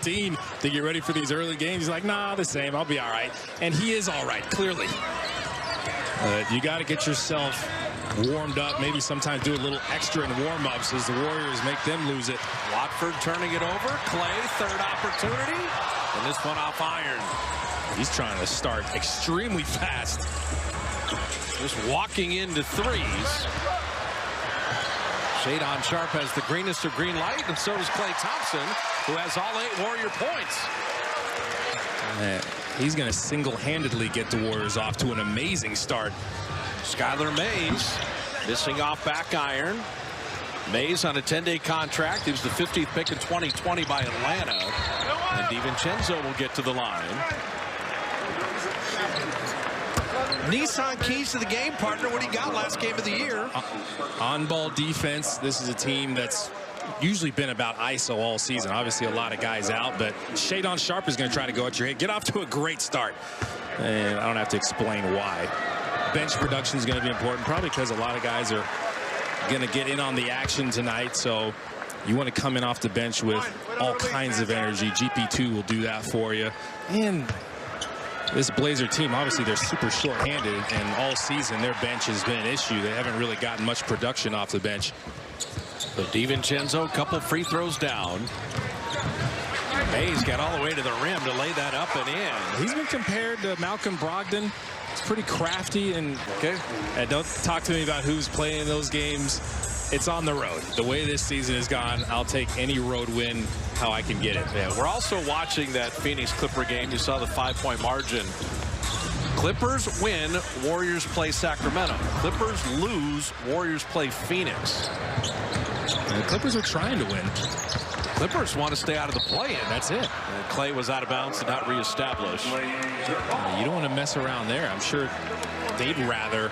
15 to get ready for these early games. He's like, nah, the same. I'll be all right. And he is all right, clearly. You got to get yourself warmed up, maybe sometimes do a little extra in warm-ups as the Warriors make them lose it. Watford turning it over. Clay, third opportunity. And this one off iron. He's trying to start extremely fast. Just walking into threes. Shadon Sharpe has the greenest of green light, and so does Klay Thompson, who has all 8 Warrior points. He's going to single-handedly get the Warriors off to an amazing start. Skylar Mays missing off back iron. Mays on a 10-day contract. He was the 50th pick in 2020 by Atlanta. And DiVincenzo will get to the line. Nissan keys to the game, partner. What he got last game of the year? On-ball defense. This is a team that's usually been about ISO all season. Obviously, a lot of guys out, but Shadon Sharpe is going to try to go at your head. Get off to a great start. And I don't have to explain why. Bench production is going to be important, probably because a lot of guys are going to get in on the action tonight. So you want to come in off the bench with all kinds of energy. GP2 will do that for you. And this Blazer team, obviously, they're super short-handed, and all season their bench has been an issue. They haven't really gotten much production off the bench. So DiVincenzo, a couple free throws down. Mays got all the way to the rim to lay that up and in. He's been compared to Malcolm Brogdon. It's pretty crafty, and don't talk to me about who's playing those games. It's on the road. The way this season has gone, I'll take any road win how I can get it. Yeah, we're also watching that Phoenix Clipper game. You saw the 5-point margin. Clippers win, Warriors play Sacramento. Clippers lose, Warriors play Phoenix. And the Clippers are trying to win. Clippers want to stay out of the play-in. That's it. And Clay was out of bounds and not reestablished. You don't want to mess around there. I'm sure they'd rather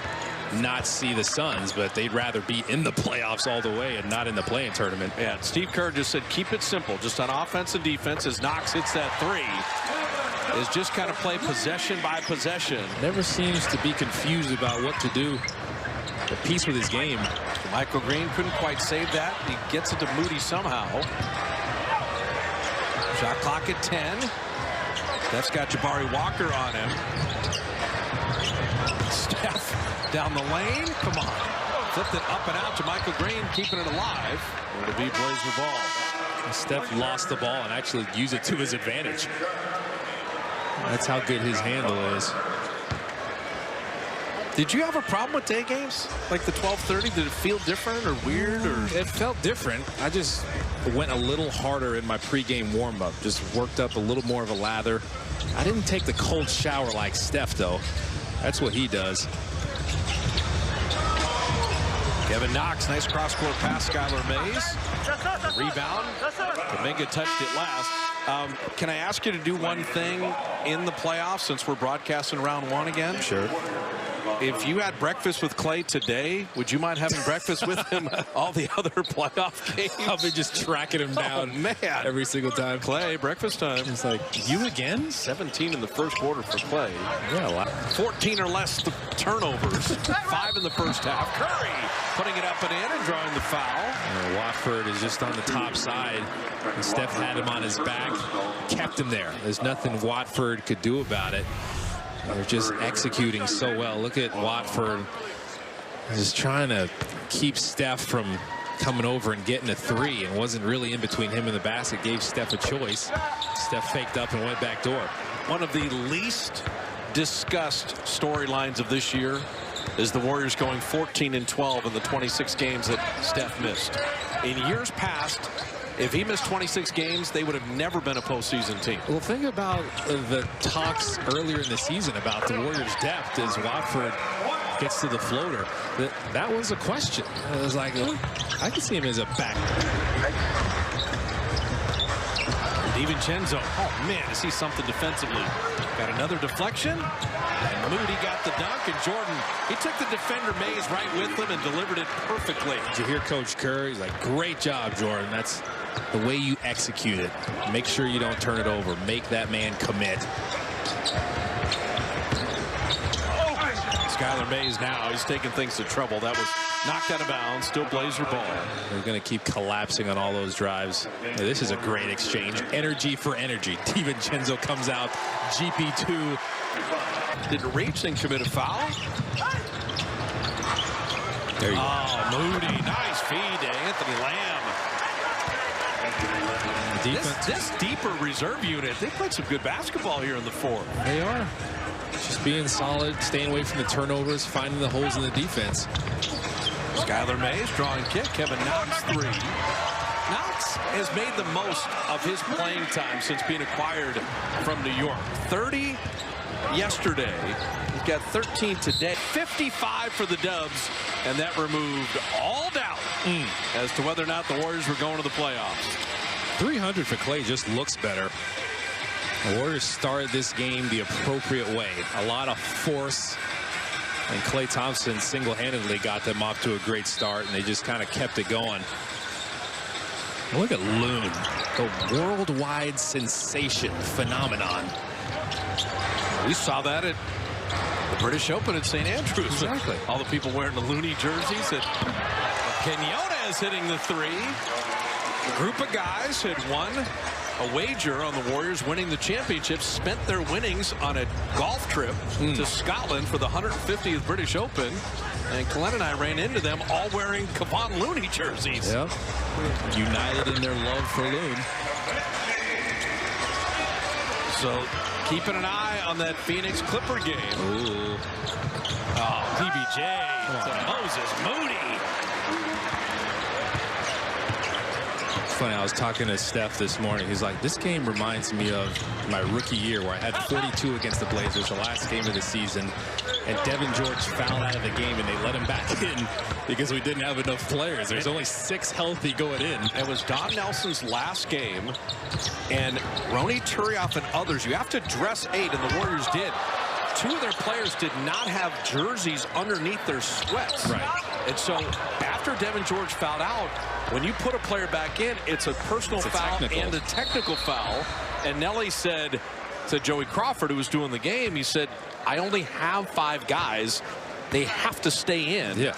not see the Suns, but they'd rather be in the playoffs all the way and not in the play-in tournament. Yeah, Steve Kerr just said keep it simple, just on offense and defense. As Knox hits that three, is just kind of play possession by possession. Never seems to be confused about what to do. The piece with his game. Michael Green couldn't quite save that. He gets it to Moody somehow. Shot clock at 10. Steph's got Jabari Walker on him. Steph down the lane. Come on. Flipped it up and out to Michael Green, keeping it alive. It'll be Blazer ball. Steph lost the ball and actually used it to his advantage. That's how good his handle is. Did you have a problem with day games? Like the 12:30? Did it feel different or weird? Or it felt different. I just went a little harder in my pregame warm-up. Just worked up a little more of a lather. I didn't take the cold shower like Steph, though. That's what he does. Kevin Knox, nice cross-court pass, Skylar Mays. Rebound. Kuminga touched it last. Can I ask you to do one thing in the playoffs since we're broadcasting round 1 again? Sure. If you had breakfast with Clay today, would you mind having breakfast with him all the other playoff games? I'll be just tracking him down every single time. Clay, breakfast time. It's like, you again? 17 in the first quarter for Clay. Yeah, 14 or less turnovers. 5 in the first half. Curry putting it up and in and drawing the foul. Watford is just on the top side. And Steph had him on his back, kept him there. There's nothing Watford could do about it. They're just executing so well. Look at Watford just trying to keep Steph from coming over and getting a three, and wasn't really in between him and the basket. Gave Steph a choice. Steph faked up and went back door. One of the least discussed storylines of this year is the Warriors going 14-12 in the 26 games that Steph missed. In years past, if he missed 26 games, they would have never been a postseason team. Well, think about the talks earlier in the season about the Warriors' depth as Watford gets to the floater. That was a question. It was like, I could see him as a back. DiVincenzo, oh man, to see something defensively. Got another deflection, and Moody got the dunk, and Jordan, he took the defender Mays right with him and delivered it perfectly. Did you hear Coach Kerr? He's like, great job, Jordan. That's the way you execute it. Make sure you don't turn it over. Make that man commit. Skylar Mays now, he's taking things to trouble. That was Knocked out of bounds. Still Blazer ball. They're going to keep collapsing on all those drives. This is a great exchange. Energy for energy. DiVincenzo comes out. GP2. Didn't reach and commit a foul. There you go. Oh, Moody. Nice feed to Anthony Lamb. This deeper reserve unit, they played some good basketball here in the fourth. They are. Just being solid, staying away from the turnovers, finding the holes in the defense. Skylar Mays drawing kick. Kevin Knox 3. Knox has made the most of his playing time since being acquired from New York. 30 yesterday. He's got 13 today. 55 for the Dubs, and that removed all doubt as to whether or not the Warriors were going to the playoffs. 300 for Klay just looks better. The Warriors started this game the appropriate way. A lot of force. And Klay Thompson single-handedly got them off to a great start, and they just kind of kept it going. Look at Loon, the worldwide sensation phenomenon. We saw that at the British Open at St. Andrews. Exactly. All the people wearing the Looney jerseys. Quinones hitting the 3. A group of guys had won a wager on the Warriors winning the championship, spent their winnings on a golf trip to Scotland for the 150th British Open. And Colin and I ran into them all wearing Kevon Looney jerseys. Yep. United in their love for Loon. So keeping an eye on that Phoenix Clipper game. Ooh. Oh, DBJ to Moses Moody. Funny, I was talking to Steph this morning. He's like, this game reminds me of my rookie year where I had 42 against the Blazers, the last game of the season, and Devin George fouled out of the game and they let him back in because we didn't have enough players. There's only 6 healthy going in. It was Don Nelson's last game, and Ronny Turiaf and others, you have to dress 8, and the Warriors did. 2 of their players did not have jerseys underneath their sweats. Right. And so after Devin George fouled out, when you put a player back in, it's a personal foul and a technical foul. And Nelly said to Joey Crawford, who was doing the game, he said, I only have 5 guys. They have to stay in. Yeah.